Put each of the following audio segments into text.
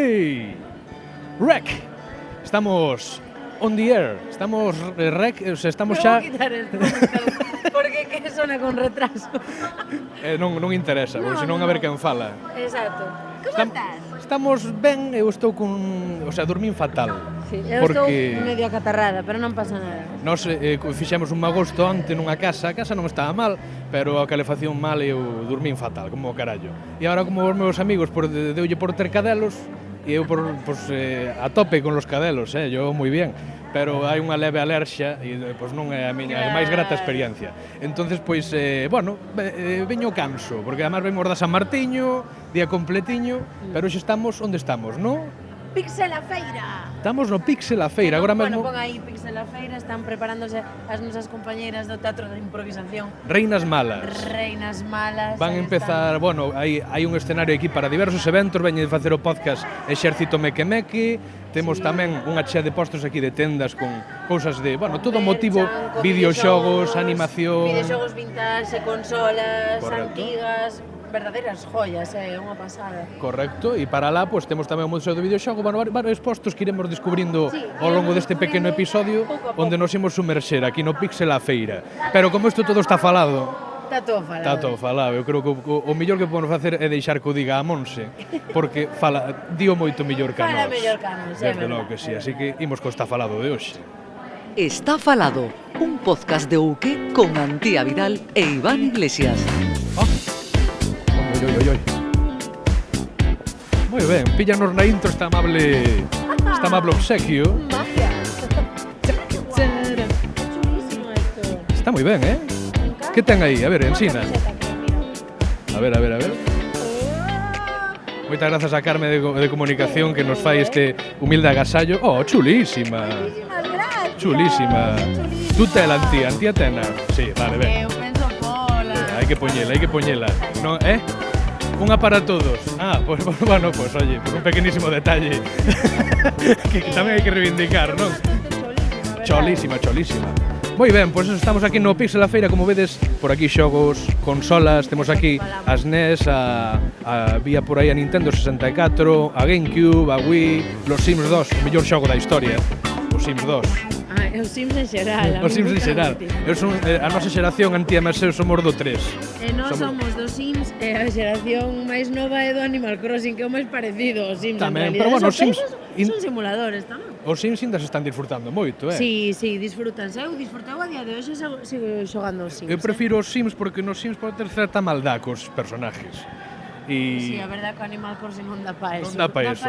Hey, Rec. Estamos on the air. Estamos rec, o sea, estamos xa. Vou quitar esto, porque que sona con retraso. Non interesa, porque senón a ver quen fala. Exacto. Como estás? Estamos ben, eu estou con, o sea, dormín fatal. Sí, eu porque estou medio acatarrada, pero non pasa nada. Nós fixemos un agosto onte nunha casa, a casa non estaba mal, pero a calefacción mal e eu dormín fatal, como o carallo. E agora como os meus amigos deulle por ter cadelos, e eu a tope con los cadelos, yo moi bien, pero hai unha leve alerxa e pois non é a miña máis grata experiencia. Entonces, pois, veño canso, porque además vemos da San Martiño, día completiño, pero hoxe estamos onde estamos, non? Pixel a feira. Estamos no Pixel a feira, agora mesmo. Bueno, pon aí Pixel a feira, están preparándose as nosas compañeiras do Teatro de Improvisación. Reinas Malas. Reinas Malas. Van a empezar, bueno, hai un escenario aquí para diversos eventos, veñen de facer o podcast Exército Meque Meque, temos tamén unha chea de postos aquí de tendas con cousas de, bueno, todo motivo, videoxogos, animación. Videoxogos vintage, consolas, Correcto. antigas, verdadeiras joyas, unha pasada. Correcto, e para lá pues, temos tamén o Museo do Videoxogo, bueno, varios postos que iremos descubrindo ao longo deste pequeno episodio onde nos imos sumerxer aquí no Pixel a feira. Pero como isto todo está falado, Está todo falado. Está todo falado. Eu creo que o mellor que podemos facer é deixar que o diga a Monse, porque dio moito mellor que a nós. Fala mellor que a nós, Desde logo que sí, así que imos co Está Falado de hoxe. Está Falado, un podcast de Uke con Antía Vidal e Iván Iglesias. Oi. Moi ben, píllanos na intro esta amable obsequio. Magia. Chulísimo esto. Está moi ben, Que ten aí? A ver, ensina. A ver. Moitas grazas a Carme de Comunicación que nos fai este humilde agasallo. Oh, chulísima. Muchísimas gracias. Chulísima. Tú tela, Antía tena. Sí, vale, ben. Eu penso pola. Hai que poñela. Non, Unha para todos. Pues bueno, pues oye, por un pequenísimo detalle que tamén hai que reivindicar, non? Cholísima. Moi ben, pois estamos aquí no Pixel a feira, como vedes, por aquí xogos, consolas, temos aquí as NES, vía por aí a Nintendo 64, a GameCube, a Wii, los Sims 2, o mellor xogo da historia, os Sims 2. Os Sims en xeral. Os Sims en xeral. A nosa xeración, Antía e eu somos do 3. E nós somos dos Sims e a xeración máis nova é do Animal Crossing, que é o máis parecido aos Sims. Tamén, en pero bueno, os Sims son simuladores tamén. Os Sims ainda se están disfrutando moito, Sí, disfrutanse. Eu disfrutei a día de hoxe, sigo xogando os Sims. Eu prefiro os Sims porque nos Sims pode ter certa maldad cos personajes. Sí, a verdade que o Animal Crossing non dá pa eso.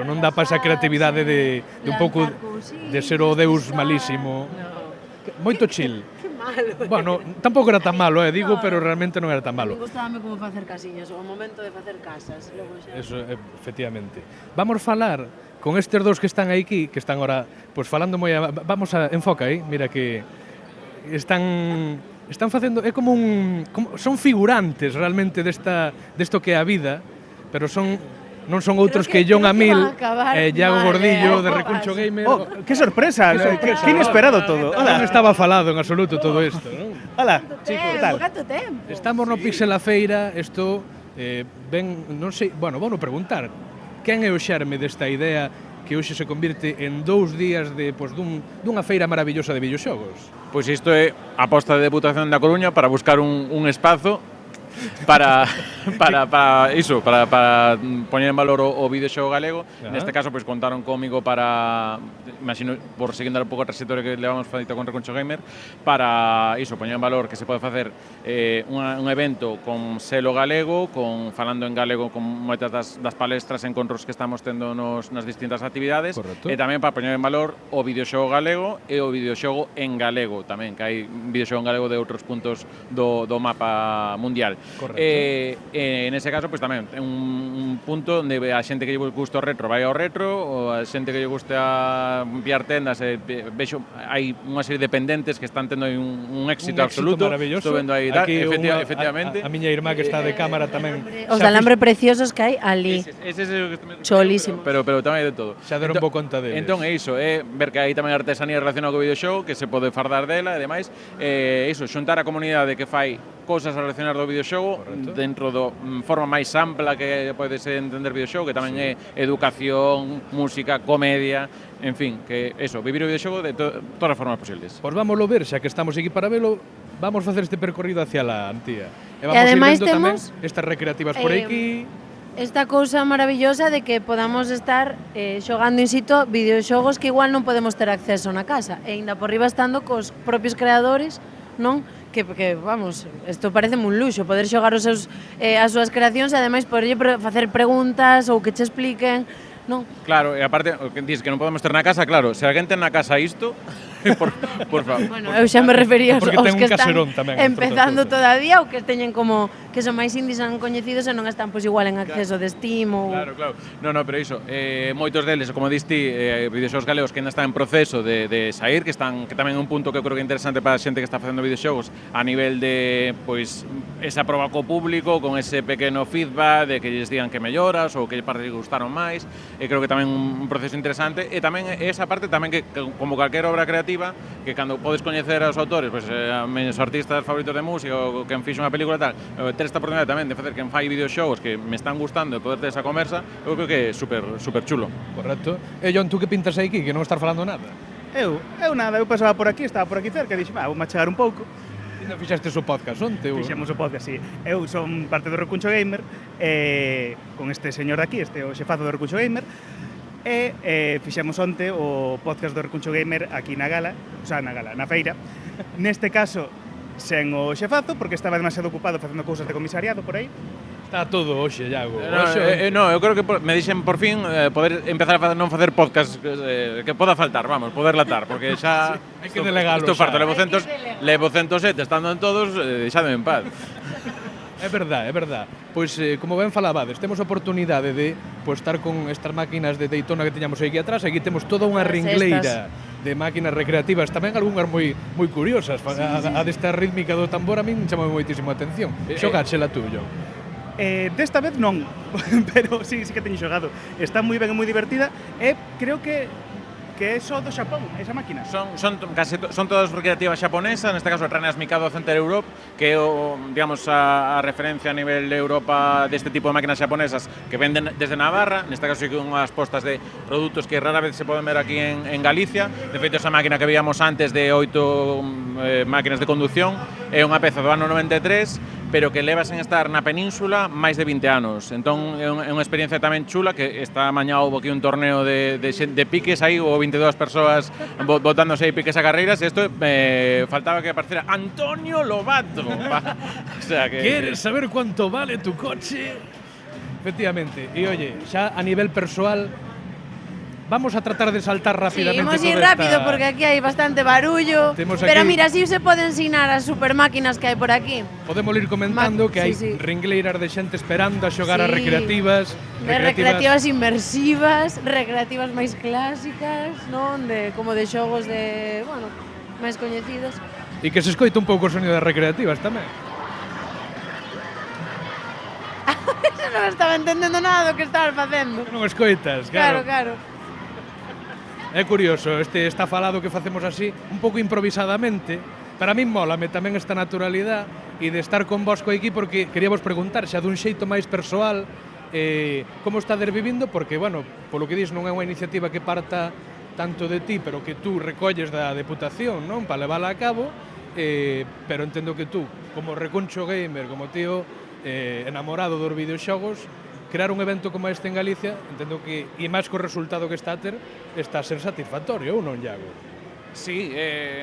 Non dá pa esa creatividade de un pouco de ser o deus malísimo. Moito chill. Que malo. Bueno, tampouco era tan malo, digo, pero realmente non era tan malo. Me gustaba como facer casiñas, o momento de facer casas. Eso, efectivamente. Vamos falar con estes dous que están aquí, que están ahora, pues falando moi... Vamos a... Enfoca aí, mira que... Están facendo... É como son figurantes realmente desto que é a vida, pero non son outros que John Amil, Iago Gordillo, de Recuncho Gamer... Oh, que sorpresa, que inesperado todo. Non estaba falado en absoluto todo isto, non? Hola, chicos, ¿qué tal? Estamos no Pixel a feira, isto non sei, bueno, vou preguntar, quen é o xerme desta idea que hoxe se convirte en 2 días dunha feira maravillosa de videoxogos? Pois isto é a aposta de Deputación da Coruña para buscar un espazo para poñer en valor o videoxogo galego. Neste caso, pois contaron comigo para, imagino, por seguindo un pouco a trayectoria que levamos feita con Recuncho Gamer, para poñer en valor que se pode facer un evento con selo galego, falando en galego con moitas das palestras e encontros que estamos tendo nas distintas actividades. Correcto. E tamén para poñer en valor o videoxogo galego e o videoxogo en galego tamén, que hai videoxogo en galego de outros puntos do mapa mundial. Correcto. En ese caso, pues tamén é un punto onde a xente que lle gusta o retro vai ao retro, ou a xente que lle gusta enviar tendas, vexo hai unha serie de pendentes que están tendo un éxito absoluto. Maravilloso. Estou vendo aí, efectivamente. A miña irmá que está de cámara tamén. Os alambre preciosos que hai ali. Cholísimo. Pero tamén hai de todo. Xa deron bo conta deles. Entón é iso, ver que hai tamén artesanía relacionada co videoxogo, que se pode fardar dela e demais. Xuntar a comunidade que fai cousas a relacionar do videoxogo dentro do forma máis ampla que podes entender videoxogo, que tamén é educación, música, comedia, en fin, que eso, vivir o videoxogo de todas as formas posibles. Pois vámoslo ver, xa que estamos aquí para velo, vamos facer este percorrido hacia la Antía. E vamos ademais ir vendo tamén temos, estas recreativas por aquí. Esta cousa maravillosa de que podamos estar xogando in situ videoxogos que igual non podemos ter acceso na casa, e ainda por riba estando cos propios creadores, non? Que vamos, isto parece un luxo, poder xogar os seus, as súas creacións e ademais poderlle facer preguntas ou que che expliquen, non? Claro, e aparte, o que dices que non podemos ter na casa, claro, se alguén ten na casa isto, por favor. Bueno, eu xa me refería aos Porque ten que un están caserón tamén, empezando entre outras todavía ou que teñen como que son máis indies non coñecidos e non están pois igual en acceso de Steam ou... Claro. No, pero iso, moitos deles, como diste, videoxogos galegos que ainda están en proceso de sair, que tamén é un punto que eu creo que é interesante para a xente que está facendo videoxogos a nivel de, pois, esa proba co público, con ese pequeno feedback de que lles digan que melloras ou que parte lles gustaron máis, e creo que tamén un proceso interesante, e tamén esa parte tamén que como calquera obra creativa, que cando podes coñecer aos autores, pois, a meus artistas favoritos de música ou quen fixo unha película e tal, ter esta oportunidade tamén de facer quen fai videoxogos que me están gustando e poder ter esa conversa, eu creo que é super chulo. Correcto. E John, tú que pintas aquí, que non estás falando nada? Eu nada, eu pasaba por aquí, estaba por aquí cerca, e dixen, vou machegar un pouco. E non fixaste o podcast onte? Fixemos o podcast, sí. Eu son parte do Recuncho Gamer, con este señor de aquí, o xefazo do Recuncho Gamer, e fixemos onte o podcast do Recuncho Gamer aquí na gala, na feira. Neste caso, sen o xefazo, porque estaba demasiado ocupado facendo cousas de comisariado por aí. Está todo hoxe, Iago. No, eu creo que me dixen por fin poder empezar a non facer podcast que poda faltar, vamos, poder latar, porque xa hai que delegalo. Isto farto, levo 107 estando en todos, deixadme en paz. É verdad. Pois, como ben falabades, temos a oportunidade de estar con estas máquinas de Daytona que teñamos aquí atrás. Aquí temos toda unha ringleira de máquinas recreativas, tamén algunhas moi curiosas. A desta rítmica do tambor a min chamou moitísimo a atención. Xogáchela tú, John. Desta vez non, pero sí que teño xogado. Está moi ben e moi divertida, e creo que é só do Xapón, esa máquina. Son todas recreativas xaponesas, neste caso Traneas Mikado Center Europe, que é digamos, a referencia a nivel de Europa deste tipo de máquinas xaponesas que venden desde Navarra, neste caso con unhas postas de produtos que rara vez se poden ver aquí en Galicia. De feito, esa máquina que víamos antes de 8 máquinas de conducción é unha peza do ano 93, pero que leva sen estar na península máis de 20 anos. Entón é unha experiencia tamén chula, que está mañado aquí un torneo de piques aí, ou 22 persoas botándose aí piques a carreiras, e isto faltaba que aparecera Antonio Lobato. O sea que... ¿Quieres saber cuánto vale tu coche? Efectivamente. E oye, xa a nivel persoal, vamos a tratar de saltar rápidamente. Sí, imos ir rápido porque aquí hai bastante barullo. Pero mira, si se pode ensinar as super máquinas que hai por aquí. Podemos ir comentando que hai ringleiras de xente esperando a xogar a recreativas. Recreativas inmersivas, recreativas máis clásicas, non? Como de xogos de, bueno, máis coñecidos. E que se escoita un pouco o sonido das recreativas tamén. Non estaba entendendo nada do que estabas facendo. Non escoitas, claro. Claro. É curioso, está falado que facemos así, un pouco improvisadamente. Para min mólame tamén esta naturalidade e de estar con vos co aquí, porque queríamos preguntar xa dun xeito máis persoal como estades vivindo, porque, bueno, polo que dis non é unha iniciativa que parta tanto de ti, pero que tú recolles da Deputación, non? Para levala a cabo, pero entendo que tú, como Recuncho Gamer, como tío enamorado dos videoxogos, crear un evento como este en Galicia, entendo que, e máis co resultado que está a ter, está a ser satisfactorio, ou non, Iago? Sí,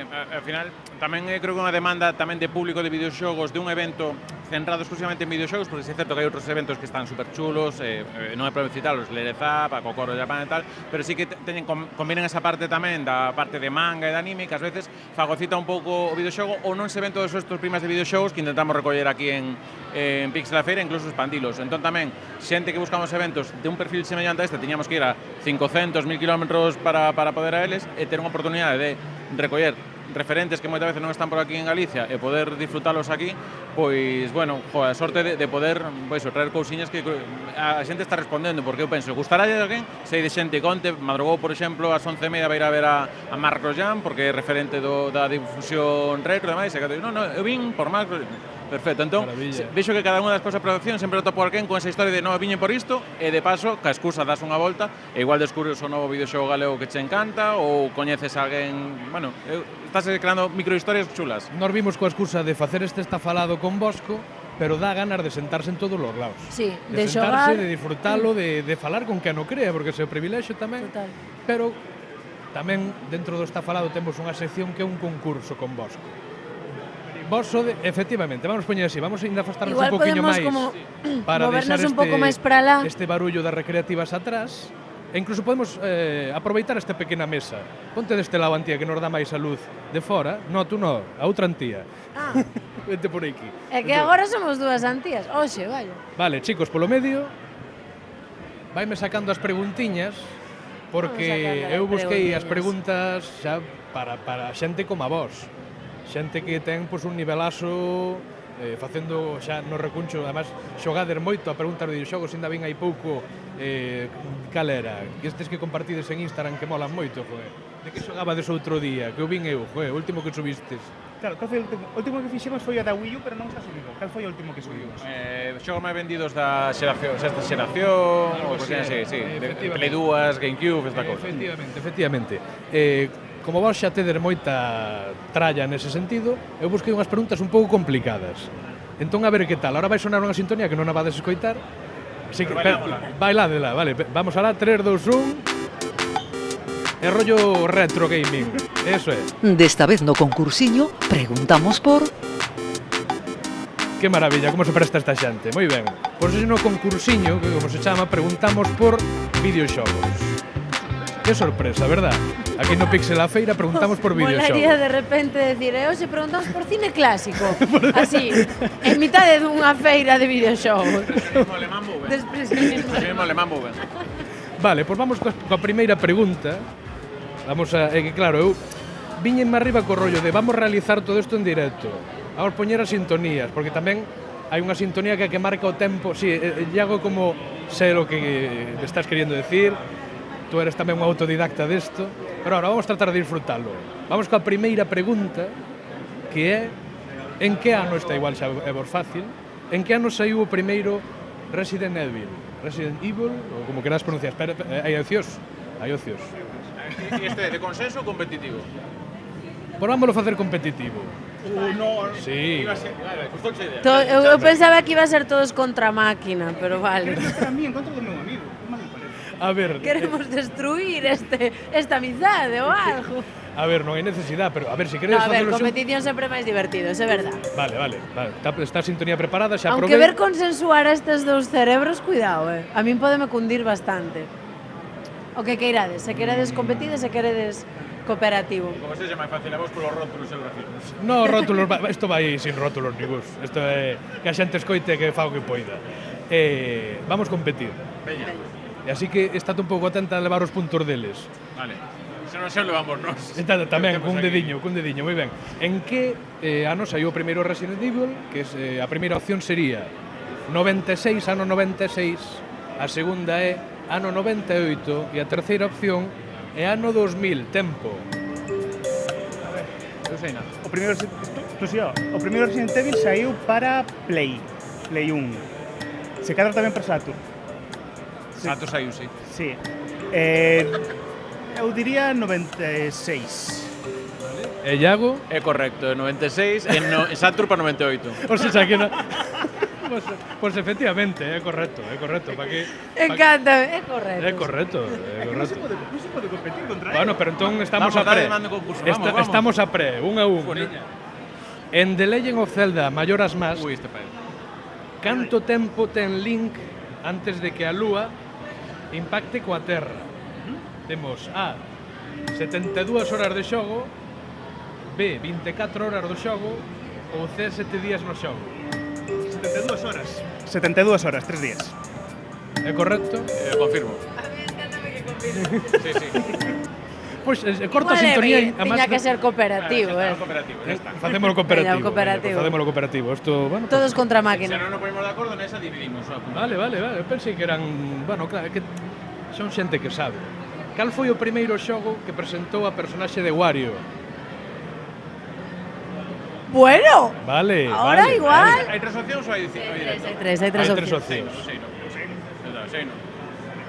ao final tamén creo que unha demanda tamén de público de videoxogos, de un evento centrado exclusivamente en videoxogos, porque é certo que hai outros eventos que están super chulos, non é problema citalos, Lerezap, a Kokoro Japan e tal, pero sí que combinen esa parte tamén da parte de manga e de anime, que ás veces fagocita un pouco o videoxogo, ou non se ven todos estes primas de videoxogos que intentamos recoller aquí en Pixel a Feira, incluso expandilos. Entón tamén, xente que buscamos eventos de un perfil semellante a este, teñamos que ir a 500, 1000 kilómetros para poder a eles, e ter unha oportunidade de recoller referentes que moitas veces non están por aquí en Galicia e poder disfrutalos aquí, pois, bueno, a sorte de poder traer cousiñas que a xente está respondendo, porque eu penso, gustará a alguén? Sei de xente conte, madrugou, por exemplo, ás 11:30 vai ir a ver a Marcos Jam, porque é referente da difusión retro e demais, e que non, eu vin por Marcos, Perfecto, entón, Maravilla. vexo que cada unha das cousas produccións sempre topo alguén con esa historia de non, viñen por isto, e de paso, ca excusa das unha volta, e igual descubres o novo videoxogo galego que che encanta, ou coñeces a alguén, bueno, estás creando microhistorias chulas. Nos vimos coa excusa de facer este estafalado con Bosco, pero dá ganas de sentarse en todos os lados. Sí, de de sentarse, xogar. de disfrutalo, de falar con quen o crea, porque ese é o privilexio tamén. Total. Pero tamén dentro do estafalado temos unha sección que é un concurso con Bosco. Vos efectivamente, vamos poñer así, vamos a afastarnos Igual un poquinho podemos máis como para movernos deixar un pouco máis para lá. este barullo das recreativas atrás. E incluso podemos aproveitar esta pequena mesa. Ponte deste lado, Antía, que nos dá máis a luz de fora. No, tú no, a outra Antía. Ah, Vente por aquí. é que agora somos dúas antías. Oxe, vaya. Vale, chicos, polo medio vaime sacando as preguntiñas porque Vamos sacando eu as busquei as preguntiñas. preguntas xa para xente como a vos. Xente que ten pois, un nivelazo facendo xa no recuncho, además xogader moito a preguntas de videoxogos, ainda vin hai pouco cal era, que estes que compartides en Instagram que molan moito, joe. De que xogabades outro día, que o vin eu, joe, o último que subistes. Claro, cal foi o último que fixemos foi o da Wii U, pero non está subido. Cal foi o último que subimos? Xogos máis vendidos da xeración, sexta xeración, ou Algo cosas así, así, sí. De efectivamente. Play 2, GameCube, esta cousa. Efectivamente. Como vos xa tedes moita tralla nese sentido, eu busquei unhas preguntas un pouco complicadas. Entón, a ver que tal. Ahora vai sonar unha sintonía que non a vades escoitar. Así que, bailádela, vale. Vamos alá, 3, 2, 1... É rollo retro gaming, eso é. Desta vez no concursiño preguntamos por... Que maravilla, como se presta esta xente. Moi ben. Pois ese no concursiño, que como se chama, preguntamos por videoxogos. Que sorpresa, verdad? Aquí no Pixel a Feira preguntamos por Molaría videoxogos. de repente decir, hoxe preguntamos por cine clásico. Así, en mitad dunha feira de videoxogos. Alemán Boven. Despresionismo. Alemán Boven. Vale, pois vamos coa primeira pregunta. Vamos a... É que claro, eu viñenme arriba co rollo de vamos realizar todo isto en directo. Vamos poñer as sintonías, porque tamén hai unha sintonía que marca o tempo. Si, Iago, como sei o que me estás queriendo decir, tú eres tamén un autodidacta desto, pero ahora vamos tratar de disfrutalo. Vamos coa primeira pregunta, que é en que ano, está igual xa é vos fácil, en que ano saiu o primeiro Resident Evil? Resident Evil, ou como queráis pronunciar, espera, hai ocios. E este é de consenso ou competitivo? Por vámoslo facer competitivo. No, Sí. Vale, custou esa idea. Eu pensaba que iba a ser todos contra a máquina, pero vale. Quero que para mí en contra do meu amigo. Que mal me parece. A ver, Queremos destruir esta amizade ou algo. a ver, non hai necesidade, pero a ver, se No, queres a ver, facelo competición sempre é máis divertido, isso é verdad. Vale. Está a sintonía preparada, xa Aunque probei. ver consensuar a estes dous cerebros, cuidado, A min podeme cundir bastante. O que queirades, se queredes competides, se queredes cooperativo. Como se máis fácil a vos polos rótulos e os grafismos. No, rótulos, isto vai sin rótulos ningús. Isto é que a xente escoite que fa o que poida. Vamos competir. Veña. E así que estate un pouco atenta a levar os puntos deles. Vale. Se non xa levamos nós. Tamén, Temos cun aquí. dediño, moi ben. En que ano saiu o primeiro Resident Evil? Que a primeira opción sería 96, ano 96, a segunda é ano 98 e a terceira opción é ano 2000, tempo. Eu sei nada. O primeiro Resident Evil saiu para Play 1. Se cadra tamén para Saturn. Sato saiu, sí. Sí. Eu diría 96. E Iago? É correcto, 96, en Saturn para 98. O sea, que no... Pues efectivamente, é correcto, para que... Encántame, é correcto. É correcto. Non se pode competir contra Bueno, pero entón estamos Vamos, a pre. dale, mando concurso, vamos. Estamos a pre, 1 a 1. Funiña. En The Legend of Zelda Majora's Mask, Ui, este país. canto tempo ten Link antes de que a Lúa impacte coa Terra? Temos A, 72 horas de xogo, B, 24 horas do xogo, ou C, 7 días no xogo. 72 horas. 72 horas, 3 días. É correcto? Confirmo. A mí encántame que confirme. Sí, sí. Pois corta a Igual sintonía. tiña que ser cooperativo, Cooperativo, ya está. Facémolo cooperativo. Veña, cooperativo. Facémolo cooperativo. Isto, bueno, Todos contra a Se máquina. non nos ponemos de acordo, nesa dividimos. Vale. Eu pensei que eran, bueno, claro, que son xente que sabe. Cal foi o primeiro xogo que presentou a personaxe de Wario? Bueno, Vale, ahora vale, igual. Hai 3 opcións ou hai directo? Hay tres Hai tres opciones. opcións. Seino.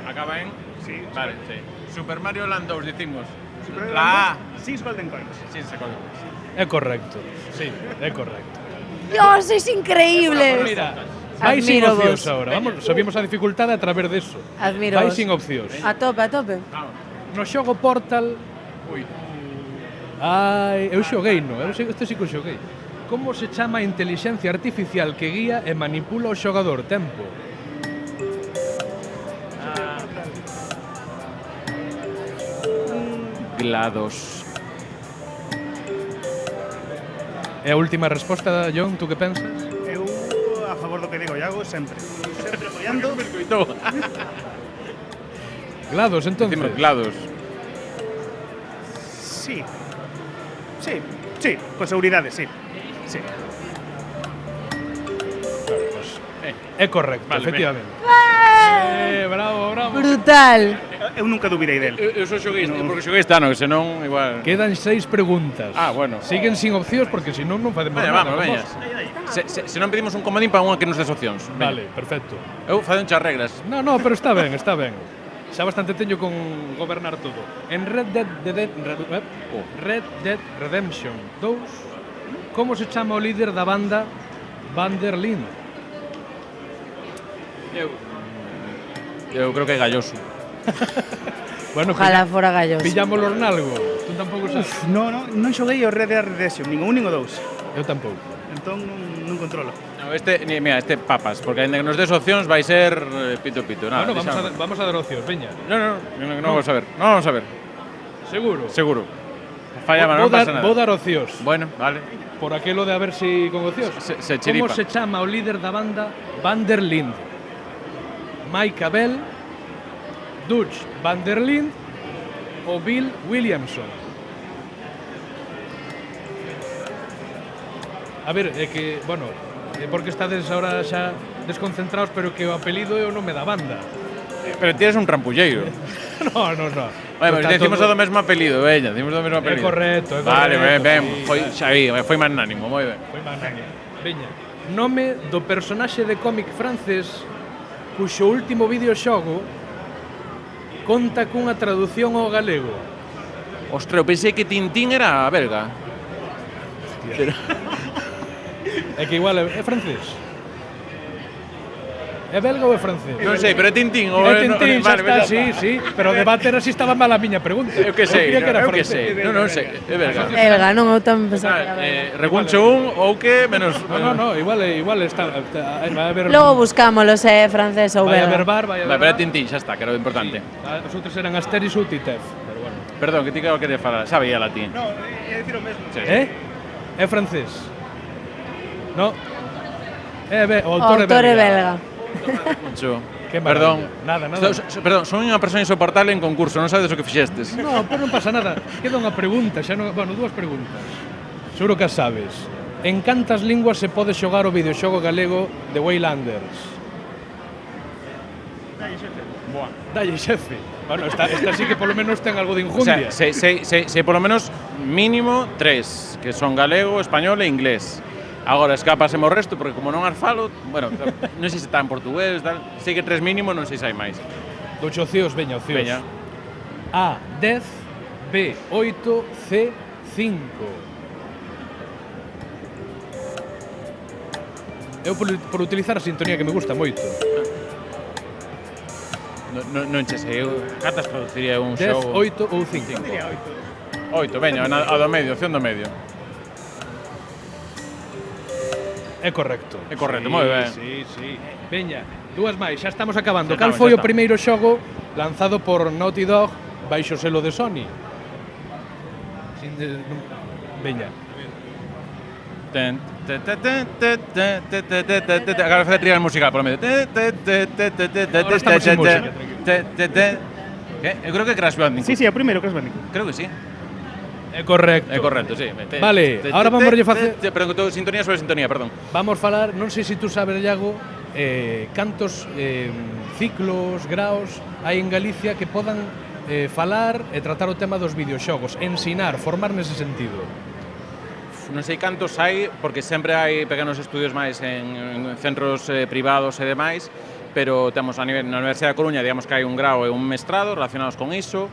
Acaba en... Sí. Vale, sí. Super Mario Land 2, dicimos. Super La A. 6 Golden Coins. Sí, se coño. É correcto. Sí, é correcto. Dios, sois increíbles. Mira, vai sin Admiro opcións vos. agora. Vamos, subimos a dificultade a través deso. Admiro Vai vos. sin opcións. A tope, a tope. Vamos. No xogo Portal, Ui. ai, eu xoguei, no, este sí que o xoguei. Como se chama a intelixencia artificial que guía e manipula o xogador? Tempo. GLaDOS. E a última resposta, John, tú que pensas? Eu a favor do que digo Iago, sempre. Sempre apoiando. GLaDOS, entonces. Dicimos GLaDOS. Sí. Sí, sí, con seguridade, sí. Sí. É correcto, Vale, efectivamente. Bravo, bravo. Brutal. Eu nunca dubidei del. Eu só xoguei este, porque xoguei este ano, que senón igual... Quedan 6 preguntas. Ah, bueno. Siguen sin opcións porque si non facemos Veña, nada. vamos, veña. Se non pedimos un comodín para unha que nos des opcións. Veña. Vale, perfecto. Eu facen as reglas. No, no, pero está ben, está ben. Xa bastante teño con gobernar todo. En Red Dead Redemption 2, como se chama o líder da banda Van der Linde? Eu creo que é Galloso. Bueno, Ojalá fora galloso. pillámoslo en algo. Tú tampouco sabes. Non xoguei o Red Dead Redemption, nin o 1 nin o 2. Eu tampouco. Entón non controlo. No, mira, este papas, porque ainda que nos des opcións vai ser pito. Nada, Bueno, deixamos. vamos a dar opcións, veña. No vamos a ver. No vamos a ver. Seguro. Seguro. Fallaba, Vou non pasa dar, nada. vou dar opcións. Bueno, vale. Por aquelo de a ver si con opcións. Se Como chiripa. se chama o líder da banda Van der Linde? Mike Abel, Dutch Van der Linde ou Bill Williamson? A ver, é que, bueno, é porque estades ahora xa desconcentrados, pero que o apelido é o nome da banda. Pero tienes un trampulleiro. No. Bueno, Está decimos todo- o do mesmo apelido, veña, decimos do mesmo apelido. correcto, é Vale, correcto, ben, sí, foi, vale. xa vi, foi magnánimo, moi ben. Foi magnánimo. Veña, nome do personaxe de cómic francés cuxo último videoxogo conta cunha traducción ao galego. Ostras, eu pensei que Tintín era belga. É que igual é francés. É belga ou é francés? Non sei, pero é Tintín ou É Tintín, xa vale, está, xa sí, sí, pero o debate era si estaba mal a miña pregunta. Eu que sei, quería que era eu que francés. sei. Non sei, é belga. Belga, non, eu tamén pensaba que era belga. Recuncho un ou que menos... No, igual está vai a haber Logo buscámoslo se é francés ou vai a haber belga. bar, vai a Vale, haber pero é bar. Tintín, xa está, que era o importante. Os outros eran Asterix ou Titef, pero bueno. Perdón, que ti que quería falar, xa veía latín. No, é dicir o mesmo. Sí. É francés. No. O O autor autor é belga. Recuncho. Qué maravilla. Perdón. Nada. Perdón, son unha persona insoportable en concurso, non sabes o que fixestes. No, pero non pasa nada. Queda unha pregunta, xa non, bueno, dúas preguntas. Seguro que as sabes. En cantas linguas se pode xogar o videoxogo galego de Waylanders? Dalle, xefe. Bueno, esta sí que polo menos ten algo de O sea, injundia. sei polo menos mínimo 3, que son galego, español e inglés. Agora escapasemos o resto, porque como non as falo, bueno, non sei se está en portugués, tal, sei que 3 mínimo, non sei se hai máis. Docho opcións, veña, opcións. Veña. A, 10, B, 8, C, 5. Eu por utilizar a sintonía que me gusta moito. Non che sei, eu catas traduciría un 10, xogo. 8 ou 5. 8, veña, a do medio, opción do medio. É correcto. É correcto, Sí, moi ben. Sí. Veña, dúas máis, xa estamos acabando. Xa Cal estamos, foi xa o primeiro xogo lanzado por Naughty Dog baixo o selo de Sony? Veña. Agora fai a trial musical polo medio. Ahora estamos sin música, Que? Eu creo que Crash Bandicoot. Sí, o primeiro que es Bandicoot. Creo que sí. É correcto. É correcto, sí. Vale, ahora vamos a facer... Perdón, que sintonía sobre sintonía, perdón. Vamos falar, non sei se tú sabes, Iago, cantos ciclos, graos hai en Galicia que podan falar e tratar o tema dos videoxogos, ensinar, formar nese sentido. non sei cantos hai, porque sempre hai pequenos estudios máis en centros privados e demais, pero temos a nivel na Universidade da Coruña, digamos que hai un grao e un mestrado relacionados con iso.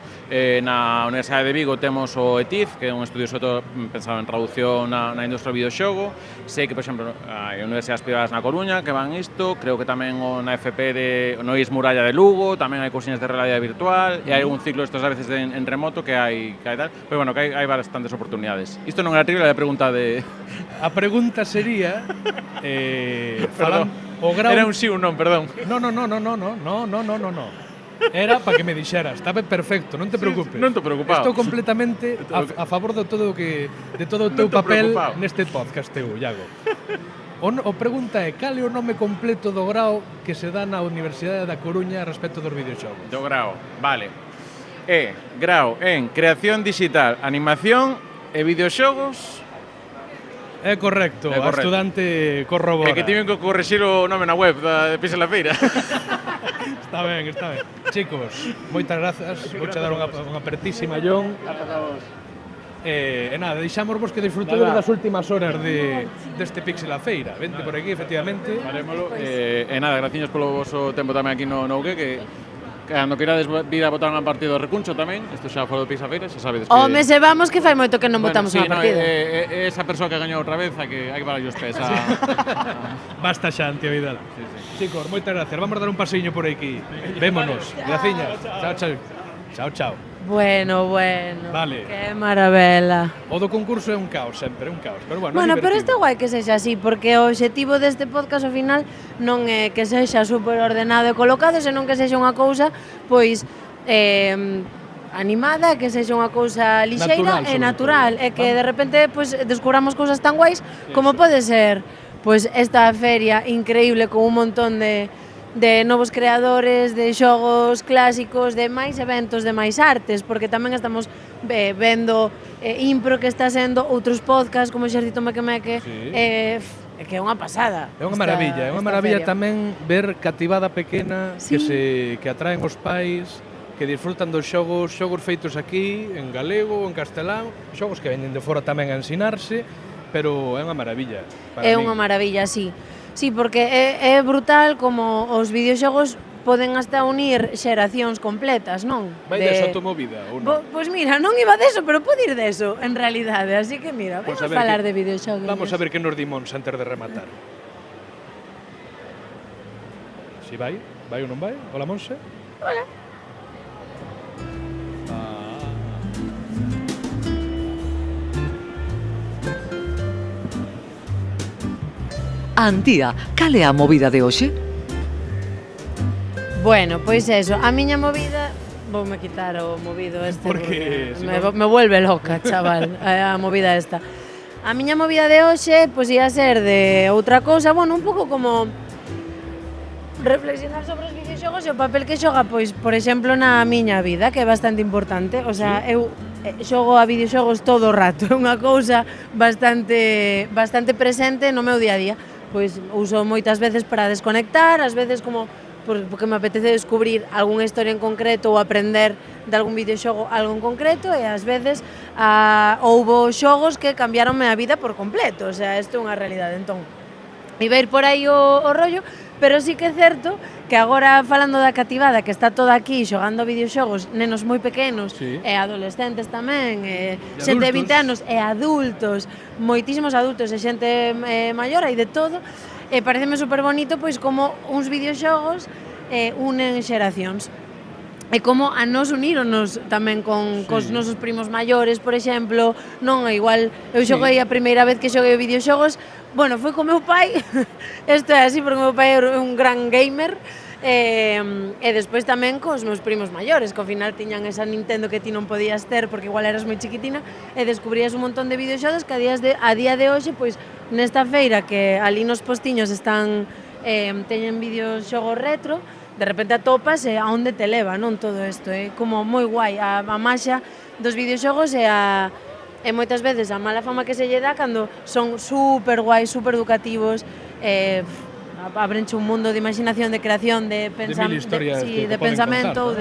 Na Universidade de Vigo temos o ETIF, que é un estudio sobre todo pensado en traducción na industria do videoxogo. Sei que, por exemplo, hai universidades privadas na Coruña que van isto, creo que tamén na FP no IS Muralla de Lugo, tamén hai cousiñas de realidade virtual, e hai un ciclo estes a veces en remoto que hai tal, pero bueno, que hai bastantes oportunidades. Isto non era trivial, era a pregunta de... A pregunta sería o grau... Era un sí ou non, perdón. No. Era para que me dixeras, está perfecto, non te preocupes. Non te preocupado. Estou completamente a favor de todo o teu papel neste podcast teu, Iago. O pregunta é, cal é o nome completo do grao que se dá na Universidade da Coruña respecto dos videoxogos? Do grao, vale. É grao en creación digital, animación e videoxogos. É correcto, a estudante corrobora. É que tiven que correxir o nome na web de Pisa la Feira. Está ben. Chicos, moitas grazas. Vouche dar unha apertísima, John. E nada, deixámosvos que disfrutedes das últimas horas deste Pixel a Feira. Vente por aquí, efectivamente. Farémolo. E nada, graciños polo voso tempo tamén aquí no UG, que cando queirades vir a botar unha partida do Recuncho tamén, isto xa fora do Pixel a Feira, xa sabedes que... Home, se vamos que fai moito que non botamos unha partida. Esa persoa que gañou outra vez, hai que darlle os pés a... Basta xa, Antía Vidal. Chicos, moitas gracias. Vamos a dar un pasiño por aquí. Vémonos. Graciñas. Chao. Bueno. Vale. Que maravela. O do concurso é un caos sempre, un caos. Pero bueno, Pero está guai que sexa así, porque o obxectivo deste podcast ao final non é que sexa super ordenado e colocado, senón que sexa unha cousa, pois, animada, que sexa unha cousa lixeira e natural, e que de repente pois descubramos cousas tan guais como pode ser pois esta feria increíble con un montón de novos creadores, de xogos clásicos, de máis eventos, de máis artes, porque tamén estamos vendo impro que está sendo outros podcasts como Exército Meque, que é unha pasada. É unha maravilla tamén ver Cativada Pequena, que atraen os pais, que disfrutan dos xogos feitos aquí, en galego, en castelán, xogos que veñen de fora tamén a ensinarse, pero é unha maravilla. É unha maravilla, sí. Sí, porque é brutal como os videoxogos poden hasta unir xeracións completas, non? Vai deso a tu movida, ou non? Pois mira, non iba deso, pero pode ir deso, en realidade. Así que mira, vamos a falar de videoxogos. Vamos a ver que nos dimons antes de rematar. Si vai ou non vai? Hola, Monse. Hola. Antía, cal é a movida de hoxe? Bueno, pois eso, a miña movida... Voume quitar o movido este porque me vuelve loca, chaval, a movida esta. A miña movida de hoxe pois ia ser de outra cousa, bueno, un pouco como reflexionar sobre os videoxogos e o papel que xoga, pois, por exemplo, na miña vida, que é bastante importante. O sea, eu xogo a videoxogos todo o rato, é unha cousa bastante presente no meu día a día. Pois uso moitas veces para desconectar, ás veces como porque me apetece descubrir algunha historia en concreto ou aprender de algún videoxogo algo en concreto, e ás veces houbo xogos que cambiaronme a vida por completo, o sea, isto é unha realidade. Entón, iba a ir por aí o rollo, pero sí que é certo que agora, falando da Cativada, que está toda aquí xogando videoxogos, nenos moi pequenos, e adolescentes tamén, e xente de 20 anos, e adultos, moitísimos adultos e xente maior, hai de todo, e pareceme super bonito, pois, como uns videoxogos unen xeracións. E como a nos uníronos tamén cos nosos primos maiores, por exemplo, non, igual, eu xoguei a primeira vez que xoguei videoxogos, bueno, foi con meu pai, isto é así, porque meu pai é un gran gamer, e despois tamén cos meus primos maiores, que ao final tiñan esa Nintendo que ti non podías ter porque igual eras moi chiquitina, e descubrías un montón de videoxogos que a día de hoxe, pois, nesta feira que ali nos postiños están, teñen videoxogos retro, de repente atopas e a onde te leva, non, todo isto, é como moi guai, a maxia dos videoxogos e moitas veces a mala fama que se lle dá cando son super guais, super educativos, abrenche un mundo de imaginación, de creación, de pensamento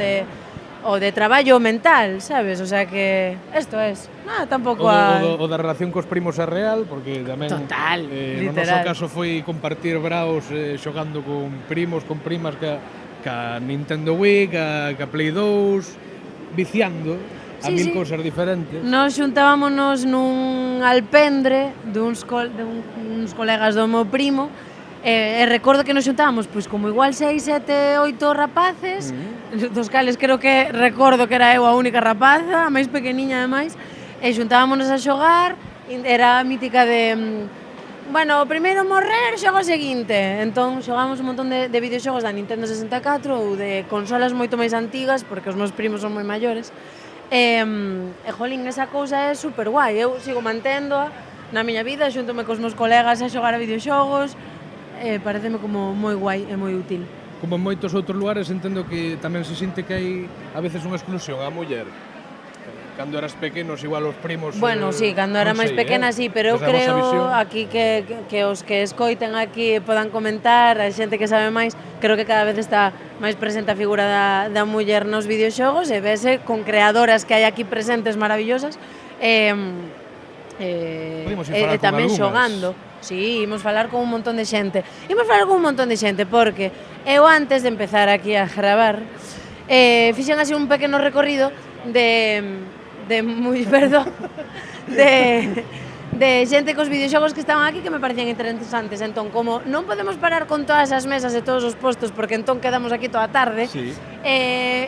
ou o de traballo mental, sabes? O sea que isto es. Nada, tampouco O da relación cos primos é real, porque tamén Total, no noso literal. caso foi compartir braos xogando con primos, con primas ca Nintendo Wii, ca Play 2, viciando a Sí, mil sí. cousas diferentes. Nos xuntábamos nun alpendre duns colegas do meu primo e recordo que nos xuntábamos pois como igual 6, 7, 8 rapaces, dos cales creo que recordo que era eu a única rapaza, a máis pequeniña ademais, e xuntábamos a xogar, era a mítica de bueno, o primeiro morrer xoga o seguinte. Entón xogamos un montón de videoxogos da Nintendo 64 ou de consolas moito máis antigas, porque os meus primos son moi maiores. E jolín, esa cousa é super guai. Eu sigo manténdoa na miña vida, xúntome cos meus colegas a xogar a videoxogos. Pareceme como moi guai e moi útil. Como en moitos outros lugares entendo que tamén se sinte que hai a veces unha exclusión á muller. Cando eras pequenos igual os primos Bueno, sí, cando era non máis sei, pequena sí, pero eu desde a vosa creo visión. aquí que os que escoiten aquí podan comentar, a xente que sabe máis, creo que cada vez está máis presente a figura da muller nos videoxogos e vese con creadoras que hai aquí presentes maravillosas Podemos ir e falar con tamén algunhas. xogando. Sí, imos falar con un montón de xente. Imos falar con un montón de xente porque eu antes de empezar aquí a gravar fixen así un pequeno recorrido de perdón, de xente cos videoxogos que estaban aquí que me parecían interesantes. Entón, como non podemos parar con todas as mesas e todos os postos porque entón quedamos aquí toda a tarde, Sí.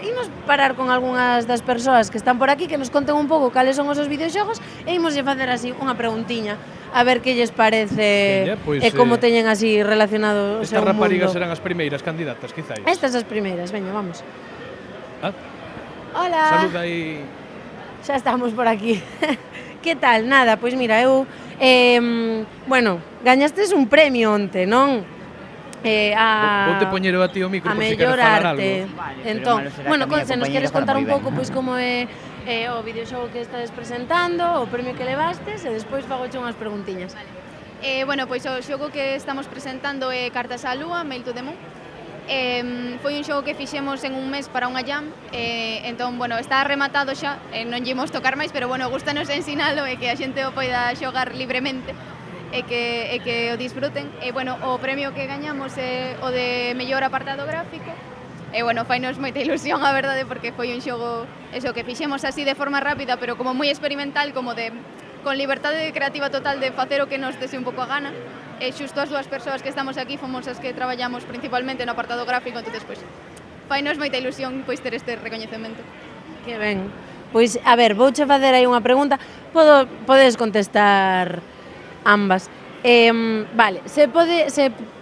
imos parar con algunhas das persoas que están por aquí que nos conten un pouco cales son os seus videoxogos e imos facer así unha preguntiña a ver que lles parece Veña, pois, e como teñen así relacionado o seu Estas raparigas mundo. serán as primeiras candidatas, quizáis. Estas as primeiras, veña, vamos. Ah, Hola. saluda aí. Xa estamos por aquí. Que tal? Nada, pois mira, eu bueno, gañastes un premio onte, non? Vou te poñer a ti o micro a por si mellor queres falar arte. algo. Vale, pero Entón, malo será bueno, que a miña se nos compañeira queres fala contar moi un pouco ben. pois como é o videoxogo que estades presentando, o premio que levastes e despois fagoche unhas preguntiñas. Bueno, pois o xogo que estamos presentando é Cartas á Lúa, Mail to the Moon. Foi un xogo que fixemos en un mes para unha jam, entón, bueno, está rematado xa, non lle imos tocar máis, pero, bueno, gustanos ensinalo e que a xente o poida xogar libremente e que o disfruten. E, bueno, o premio que gañamos é o de mellor apartado gráfico. E, bueno, fainos moita ilusión, a verdade, porque foi un xogo, eso, que fixemos así de forma rápida, pero como moi experimental, como de con liberdade creativa total de facer o que nos dese un pouco a gana. E xusto as dúas persoas que estamos aquí fomos as que traballamos principalmente no apartado gráfico, entonces, pois, fainos moita ilusión pois ter este recoñecemento. Que ben. Pois, a ver, vouche facer aí unha pregunta. Podes contestar ambas. Vale, se